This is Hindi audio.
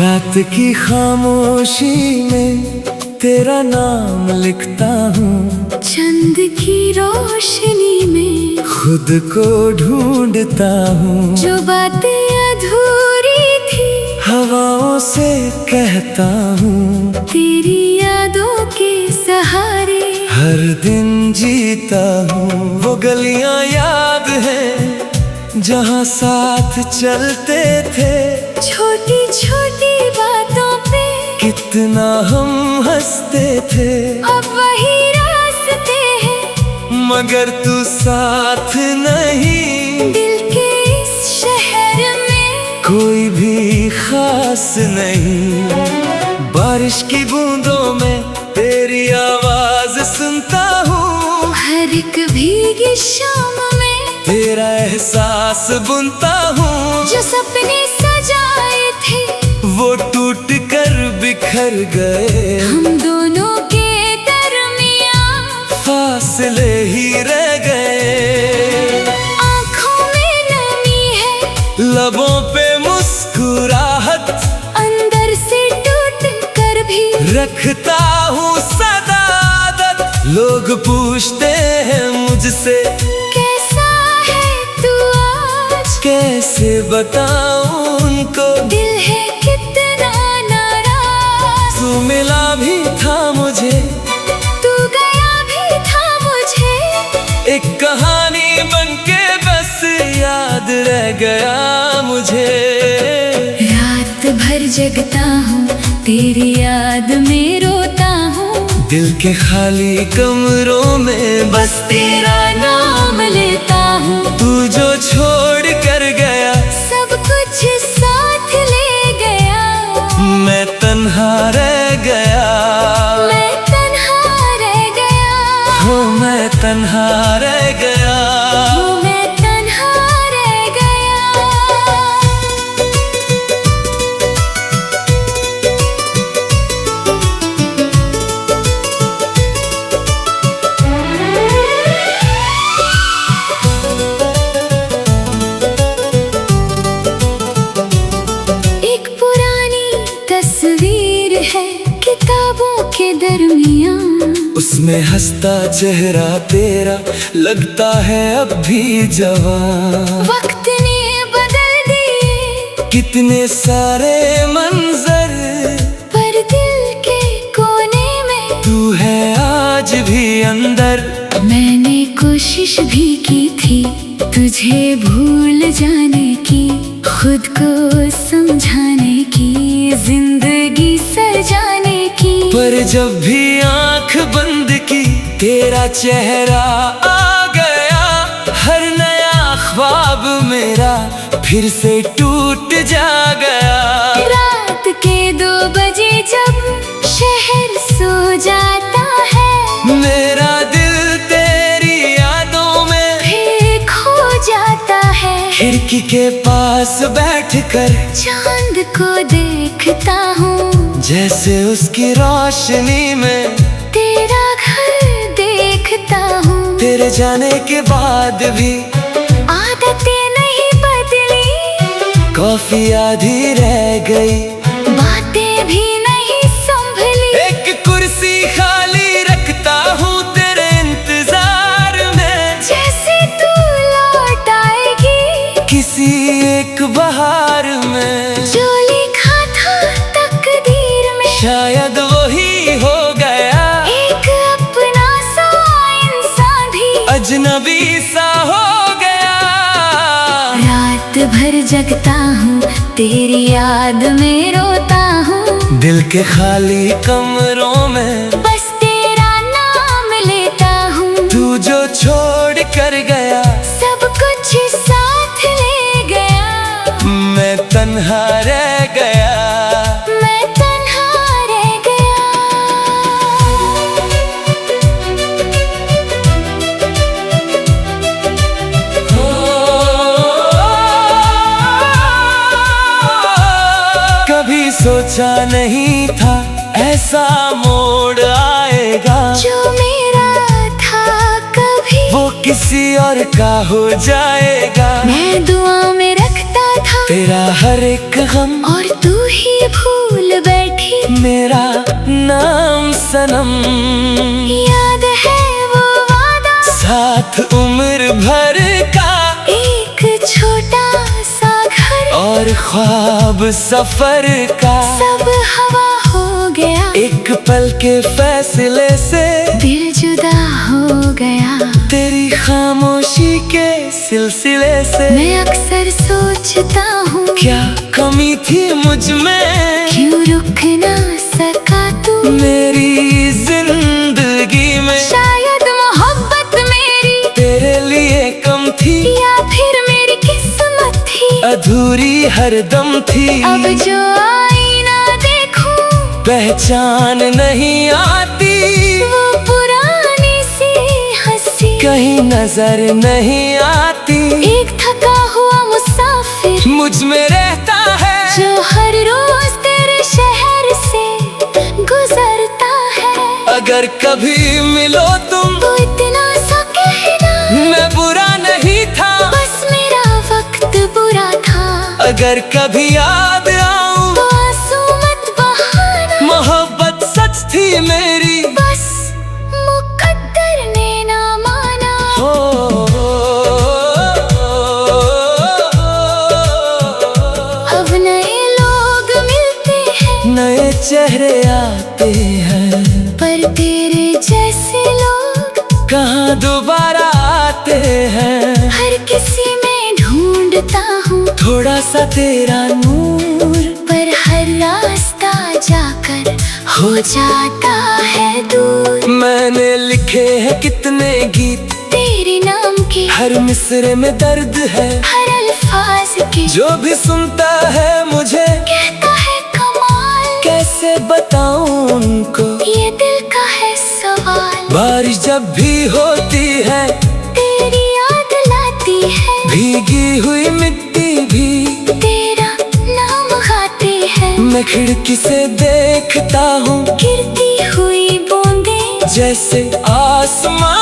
रात की खामोशी में तेरा नाम लिखता हूँ, चंद की रोशनी में खुद को ढूंढता हूँ। जो बातें अधूरी थी हवाओं से कहता हूँ, तेरी यादों के सहारे हर दिन जीता हूँ। वो गलियाँ याद हैं जहाँ साथ चलते थे, छोटी छोटी बातों पे कितना हम हंसते थे। अब वही रास्ते हैं मगर तू साथ नहीं, दिल के इस शहर में कोई भी खास नहीं। बारिश की बूंदों में तेरी आवाज सुनता हूँ, हर एक भीगी शाम में तेरा एहसास बुनता हूँ। जो सपने सजाए थे वो टूट कर बिखर गए, हम दोनों के दरमियां फासले ही रह गए। आँखों में नमी है, लबों पे मुस्कुराहट, अंदर से टूट कर भी रखता हूँ सदादत। लोग पूछते हैं मुझसे कैसा है तू आज, कैसे बताऊं उनको, दिल है कितना नाराज। तू मिला भी था मुझे, तू गया भी था मुझे, एक कहानी बनके बस याद रह गया मुझे। रात भर जगता हूँ तेरी याद में रोता हूँ, दिल के खाली कमरों में बस तेरा नाम लेता हूँ। तू जो छोड़ कर गया, सब कुछ साथ ले गया, मैं तन्हा रह गया। मैं तन्हा रह गया, हो मैं तन्हा रह गया। मैं तन्हा रह गया। एक पुरानी तस्वीर है किताबों के दरमियां, उसमें हंसता चेहरा तेरा लगता है अब भी जवान। वक्त ने बदल दिए कितने सारे मंजर, पर दिल के कोने में तू है आज भी अंदर। मैंने कोशिश भी की थी तुझे भूल जाने की, खुद को समझाने की, जिंदगी सजाने की। पर जब भी आंख बंद की तेरा चेहरा आ गया, हर नया ख्वाब मेरा फिर से टूट जा गया। रात के 2 बजे जब शहर सो जाता है, मेरा दिल तेरी यादों में फिर खो जाता है। खिड़की के पास बैठकर चांद को देखता हूँ, जैसे उसकी रोशनी में तेरा घर देखता हूँ। तेरे जाने के बाद भी आदतें नहीं बदली, कॉफी आधी रह गई, बातें भी नहीं संभली। एक कुर्सी खाली रखता हूँ तेरे इंतजार में, जैसे तू लौट आएगी किसी एक बहार में। जो लिखा था तकदीर में, शायद वही हो गया, एक अपना सा इंसान भी अजनबी सा हो गया। रात भर जगता हूँ तेरी याद में रोता हूँ, दिल के खाली कमरों में बस तेरा नाम लेता हूँ। तू जो छोड़ कर गया, तन्हा रह गया, मैं तन्हा रह गया। कभी सोचा नहीं था ऐसा मोड़ आएगा, जो मेरा था कभी वो किसी और का हो जाएगा। मैं दुआ में रखता था तेरा हर एक गम और तू ही भूल बैठी मेरा नाम सनम। याद है वो वादा, साथ उम्र भर का एक छोटा सा घर और ख्वाब सफर का, सब हवा हो गया। एक पल के फैसले से दिल जुदा हो गया। तेरी खामोशी के सिलसिले से मैं अक्सर सोचता हूँ क्या कमी थी मुझ में, क्यों रुक ना सका तू मेरी जिंदगी में। शायद मोहब्बत मेरी तेरे लिए कम थी या फिर मेरी किस्मत थी, अधूरी हरदम थी। अब जो आईना देखूं पहचान नहीं आती, वो पुरानी सी हंसी कहीं नजर नहीं आती। एक थका हुआ मुसाफिर मुझ में रहता है जो हर रोज तेरे शहर से गुजरता है। अगर कभी मिलो तुम तो इतना सा कहना मैं बुरा नहीं था, बस मेरा वक्त बुरा था। अगर कभी याद आऊं तो आंसू मत बहाना, मोहब्बत सच थी मेरी, बस मुकद्दर ने ना माना। अब नए लोग मिलते हैं, नए चेहरे आते हैं, पर तेरे जैसे लोग कहाँ दोबारा आते हैं। हर किसी में ढूंढता हूँ थोड़ा सा तेरा नूर, पर हर रास्ता जाकर हो जाता है दूर। मैंने लिखे हैं कितने गीत तेरे नाम के, हर मिसरे में दर्द है, हर अल्फाज के जो भी सुनता है मुझे कहता है कमाल। कैसे बताऊं उनको, ये दिल का है सवाल। बारिश जब भी होती है तेरी याद लाती है, भीगी हुई मिट्टी भी तेरा नाम गाती है। मैं खिड़की से देखता हूँ गिरती हुई बूंदें जैसे आसमां